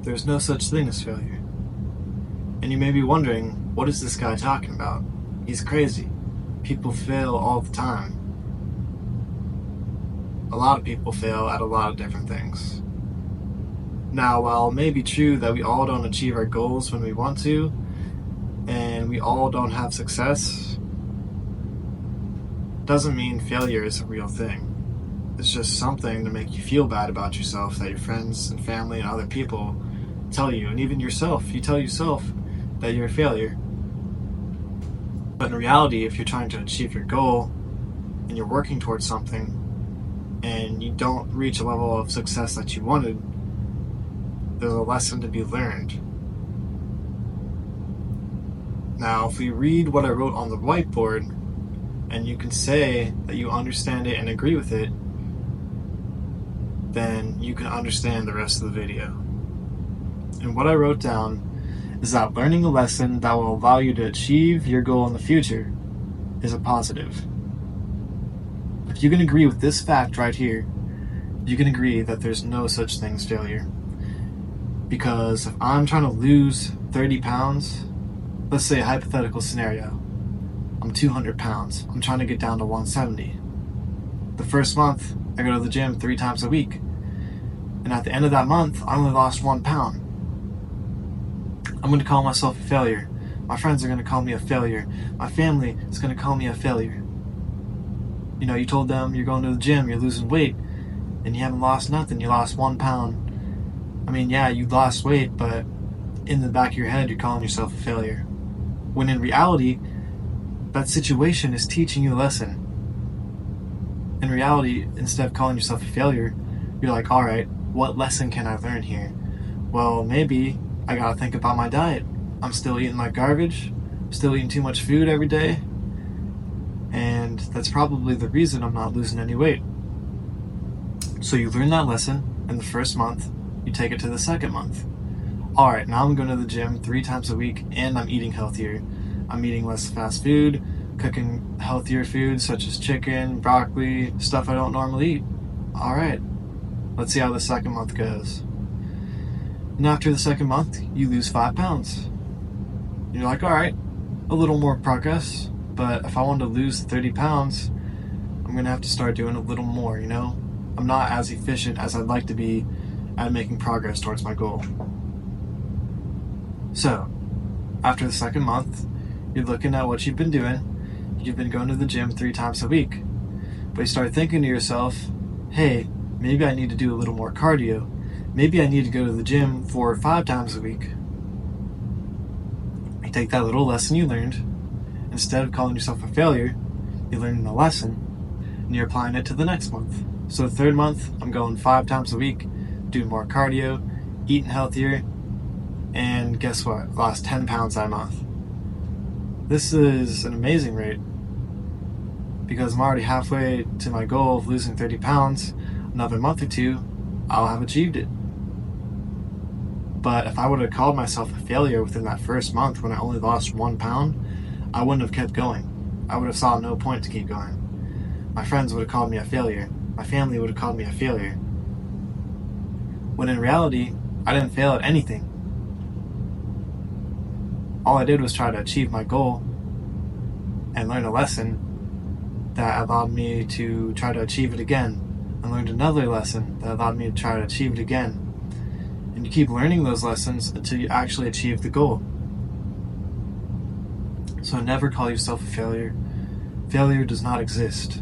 There's no such thing as failure. And you may be wondering, what is this guy talking about? He's crazy. People fail all the time. A lot of people fail at a lot of different things. Now, while it may be true that we all don't achieve our goals when we want to, and we all don't have success, doesn't mean failure is a real thing. It's just something to make you feel bad about yourself that your friends and family and other people tell you, and even yourself. You tell yourself that you're a failure. But in reality, if you're trying to achieve your goal and you're working towards something and you don't reach a level of success that you wanted, there's a lesson to be learned. Now, if we read what I wrote on the whiteboard, and you can say that you understand it and agree with it, then you can understand the rest of the video. And what I wrote down is that learning a lesson that will allow you to achieve your goal in the future is a positive. If you can agree with this fact right here, you can agree that there's no such thing as failure. Because if I'm trying to lose 30 pounds, let's say a hypothetical scenario, I'm 200 pounds, I'm trying to get down to 170. The first month, I go to the gym 3 times a week. And at the end of that month, I only lost 1 pound. I'm going to call myself a failure. My friends are going to call me a failure. My family is going to call me a failure. You know, you told them you're going to the gym, you're losing weight, and you haven't lost nothing. You lost 1 pound. I mean, yeah, you lost weight, but in the back of your head, you're calling yourself a failure. When in reality, that situation is teaching you a lesson. In reality, instead of calling yourself a failure, you're like, all right, what lesson can I learn here? Well, maybe I gotta think about my diet. I'm still eating like garbage, still eating too much food every day, and that's probably the reason I'm not losing any weight. So you learn that lesson in the first month, you take it to the second month. All right, now I'm going to the gym 3 times a week and I'm eating healthier. I'm eating less fast food, cooking healthier foods such as chicken, broccoli, stuff I don't normally eat. All right, let's see how the second month goes. And after the second month, you lose 5 pounds. You're like, all right, a little more progress, but if I want to lose 30 pounds, I'm going to have to start doing a little more, you know? I'm not as efficient as I'd like to be at making progress towards my goal. So, after the second month, you're looking at what you've been doing. You've been going to the gym 3 times a week. But you start thinking to yourself, hey, maybe I need to do a little more cardio. Maybe I need to go to the gym 4 or 5 times a week. You take that little lesson you learned. Instead of calling yourself a failure, you're learning a lesson, and you're applying it to the next month. So the third month, I'm going 5 times a week, doing more cardio, eating healthier, and guess what? I lost 10 pounds that month. This is an amazing rate because I'm already halfway to my goal of losing 30 pounds. Another month or 2, I'll have achieved it. But if I would have called myself a failure within that first month when I only lost 1 pound, I wouldn't have kept going. I would have saw no point to keep going. My friends would have called me a failure. My family would have called me a failure. When in reality, I didn't fail at anything. All I did was try to achieve my goal and learn a lesson that allowed me to try to achieve it again, and learned another lesson that allowed me to try to achieve it again. And you keep learning those lessons until you actually achieve the goal. So never call yourself a failure. Failure does not exist.